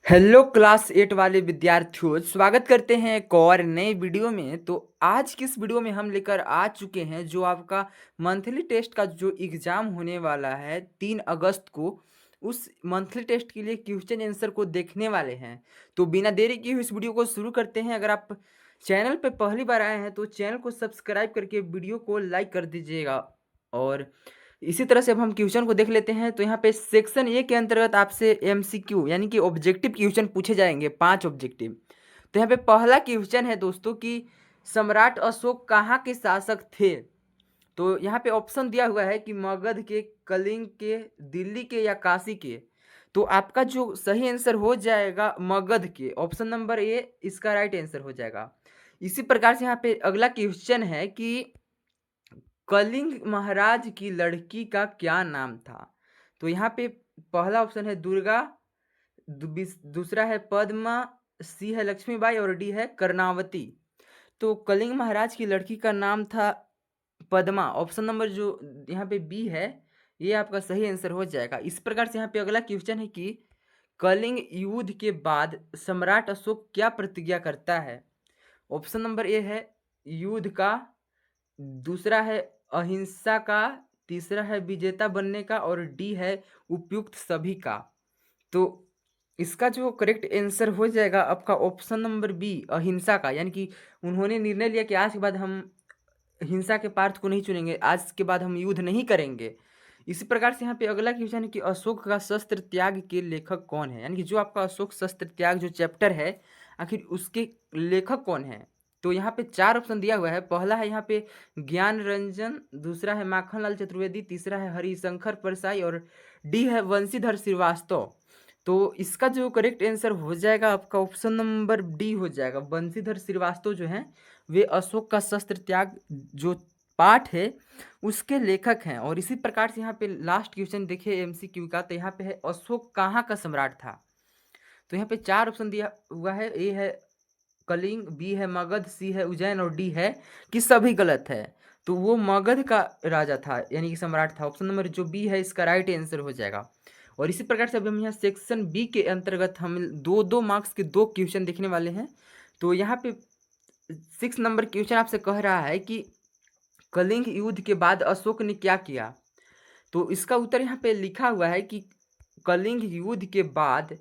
Hello class 8 वाले विद्यार्थियों, स्वागत करते हैं एक और नए वीडियो में। तो आज की इस वीडियो में हम लेकर आ चुके हैं जो आपका मंथली टेस्ट का जो एग्ज़ाम होने वाला है 3 अगस्त को। उस मंथली टेस्ट के लिए क्वेश्चन आंसर को देखने वाले हैं। तो बिना देरी किए हुए इस वीडियो को शुरू करते हैं। अगर आप चैनल पे पहली बार आए हैं तो चैनल को सब्सक्राइब करके वीडियो को लाइक कर दीजिएगा। और इसी तरह से अब हम क्वेश्चन को देख लेते हैं। तो यहाँ पे सेक्शन ए के अंतर्गत आपसे एमसीक्यू यानी कि ऑब्जेक्टिव क्वेश्चन पूछे जाएंगे, 5 ऑब्जेक्टिव। तो यहाँ पे पहला क्वेश्चन है दोस्तों कि सम्राट अशोक कहाँ के शासक थे। तो यहाँ पे ऑप्शन दिया हुआ है कि मगध के, कलिंग के, दिल्ली के या काशी के। तो आपका जो सही आंसर हो जाएगा मगध के, ऑप्शन नंबर ए इसका राइट आंसर हो जाएगा। इसी प्रकार से यहाँ पे अगला क्वेश्चन है कि कलिंग महाराज की लड़की का क्या नाम था। तो यहाँ पे पहला ऑप्शन है दुर्गा, दूसरा है पद्मा, सी है लक्ष्मीबाई और डी है कर्णावती। तो कलिंग महाराज की लड़की का नाम था पद्मा। ऑप्शन नंबर जो यहाँ पे बी है ये आपका सही आंसर हो जाएगा। इस प्रकार से यहाँ पे अगला क्वेश्चन है कि कलिंग युद्ध के बाद सम्राट अशोक क्या प्रतिज्ञा करता है। ऑप्शन नंबर ए है युद्ध का, दूसरा है अहिंसा का, तीसरा है विजेता बनने का और डी है उपयुक्त सभी का। तो इसका जो करेक्ट आंसर हो जाएगा आपका ऑप्शन नंबर बी अहिंसा का। यानी कि उन्होंने निर्णय लिया कि आज के बाद हम हिंसा के पार्थ को नहीं चुनेंगे, आज के बाद हम युद्ध नहीं करेंगे। इसी प्रकार से यहाँ पे अगला क्वेश्चन है कि अशोक का शस्त्र त्याग के लेखक कौन है। यानी कि जो आपका अशोक शस्त्र त्याग जो चैप्टर है आखिर उसके लेखक कौन है। तो यहाँ पे 4 ऑप्शन दिया हुआ है। पहला है यहाँ पे ज्ञान रंजन, दूसरा है माखनलाल चतुर्वेदी, तीसरा है हरिशंकर परसाई और डी है वंशीधर श्रीवास्तव। तो इसका जो करेक्ट आंसर हो जाएगा आपका ऑप्शन नंबर डी हो जाएगा। वंशीधर श्रीवास्तव जो हैं वे अशोक का शस्त्र त्याग जो पाठ है उसके लेखक हैं। और इसी प्रकार से यहाँ पे लास्ट क्वेश्चन देखिए एमसीक्यू का। तो यहाँ पे है अशोक कहाँ का सम्राट था। तो यहाँ पे 4 ऑप्शन दिया हुआ है। ए है कलिंग, बी है मगध, सी है उज्जैन और डी है कि सभी गलत है। तो वो मगध का राजा था यानी कि सम्राट था। ऑप्शन नंबर जो बी है इसका राइट आंसर हो जाएगा। और इसी प्रकार से अभी हम यहाँ सेक्शन बी के अंतर्गत हम 2-2 मार्क्स के 2 क्वेश्चन देखने वाले हैं। तो यहाँ पे 6 नंबर क्वेश्चन आपसे कह रहा है कि कलिंग युद्ध के बाद अशोक ने क्या किया। तो इसका उत्तर यहाँ पे लिखा हुआ है कि कलिंग युद्ध के बाद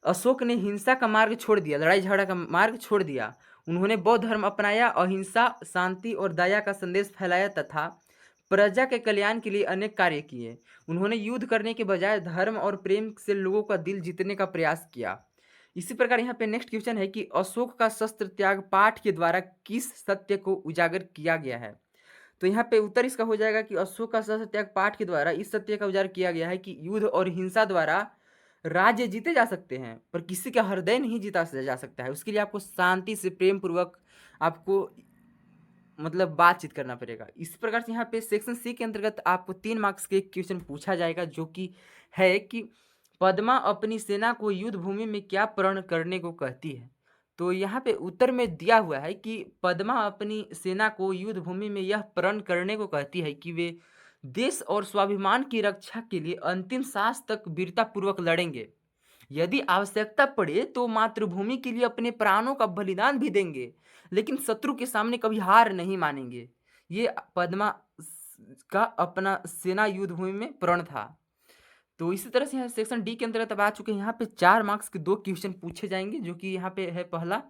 अशोक ने हिंसा का मार्ग छोड़ दिया, लड़ाई झगड़ा का मार्ग छोड़ दिया। उन्होंने बौद्ध धर्म अपनाया, अहिंसा, शांति और दया का संदेश फैलाया तथा प्रजा के कल्याण के लिए अनेक कार्य किए। उन्होंने युद्ध करने के बजाय धर्म और प्रेम से लोगों का दिल जीतने का प्रयास किया। इसी प्रकार यहाँ पे नेक्स्ट क्वेश्चन है कि अशोक का शस्त्र त्याग पाठ के द्वारा किस सत्य को उजागर किया गया है। तो यहाँ पे उत्तर इसका हो जाएगा कि अशोक का शस्त्र त्याग पाठ के द्वारा इस सत्य का उजागर किया गया है कि युद्ध और हिंसा द्वारा राज्य जीते जा सकते हैं पर किसी का हृदय नहीं जीता जा सकता है। उसके लिए आपको शांति से प्रेम पूर्वक आपको मतलब बातचीत करना पड़ेगा। इस प्रकार से यहाँ पे सेक्शन सी के अंतर्गत आपको 3 मार्क्स के एक क्वेश्चन पूछा जाएगा जो कि है कि पद्मा अपनी सेना को युद्ध भूमि में क्या प्रण करने को कहती है। तो यहाँ पे उत्तर में दिया हुआ है कि पद्मा अपनी सेना को युद्ध भूमि में यह प्रण करने को कहती है कि वे देश और स्वाभिमान की रक्षा के लिए अंतिम सांस तक वीरता पूर्वक लड़ेंगे। यदि आवश्यकता पड़े तो मातृभूमि के लिए अपने प्राणों का बलिदान भी देंगे, लेकिन शत्रु के सामने कभी हार नहीं मानेंगे। ये पद्मा का अपना सेना युद्ध भूमि में प्रण था। तो इसी तरह से यहाँ सेक्शन डी के अंतर्गत अब आ चुके हैं। यहाँ पे 4 मार्क्स के 2 क्वेश्चन पूछे जाएंगे जो कि यहाँ पे है पहला,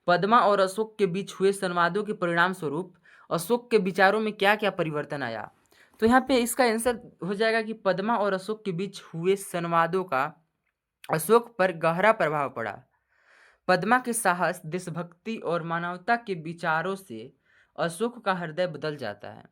पद्मा और अशोक के बीच हुए संवादों के परिणाम स्वरूप अशोक के विचारों में क्या क्या परिवर्तन आया। तो यहाँ पे इसका आंसर हो जाएगा कि पद्मा और अशोक के बीच हुए संवादों का अशोक पर गहरा प्रभाव पड़ा। पद्मा के साहस, देशभक्ति और मानवता के विचारों से अशोक का हृदय बदल जाता है।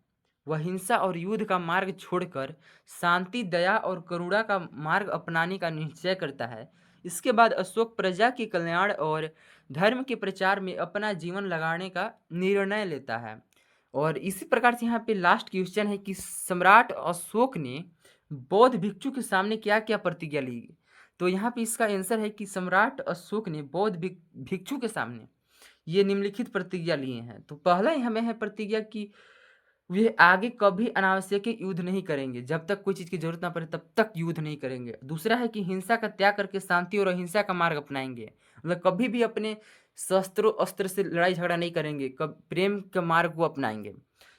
वह हिंसा और युद्ध का मार्ग छोड़कर शांति, दया और करुणा का मार्ग अपनाने का निश्चय करता है। इसके बाद अशोक प्रजा के कल्याण और धर्म के प्रचार में अपना जीवन लगाने का निर्णय लेता है। और इसी प्रकार से यहाँ पे लास्ट क्वेश्चन है कि सम्राट अशोक ने बौद्ध भिक्षु के सामने क्या क्या प्रतिज्ञा ली। तो यहाँ पे इसका आंसर है कि सम्राट अशोक ने बौद्ध भिक्षु के सामने ये निम्नलिखित प्रतिज्ञा लिए हैं। तो पहला हमें है प्रतिज्ञा कि वे आगे कभी अनावश्यक युद्ध नहीं करेंगे। जब तक कोई चीज़ की ज़रूरत ना पड़े तब तक युद्ध नहीं करेंगे। दूसरा है कि हिंसा का त्याग करके शांति और अहिंसा का मार्ग अपनाएँगे। मतलब कभी भी अपने शस्त्रों-अस्त्र से लड़ाई-झगड़ा नहीं करेंगे, कब प्रेम के मार्ग को अपनाएँगे।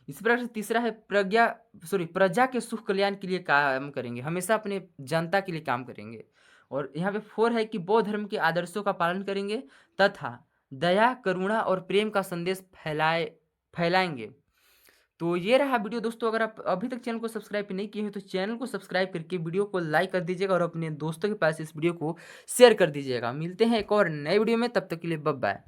इसी प्रकार से तीसरा है प्रजा के सुख कल्याण के लिए काम करेंगे, हमेशा अपने जनता के लिए काम करेंगे। और यहाँ पे 4 है कि बौद्ध धर्म के आदर्शों का पालन करेंगे तथा दया, करुणा और प्रेम का संदेश फैलाएँगे। तो ये रहा वीडियो दोस्तों। अगर आप अभी तक चैनल को सब्सक्राइब नहीं किए हैं तो चैनल को सब्सक्राइब करके वीडियो को लाइक कर दीजिएगा और अपने दोस्तों के पास इस वीडियो को शेयर कर दीजिएगा। मिलते हैं एक और नए वीडियो में, तब तक के लिए बाय बाय।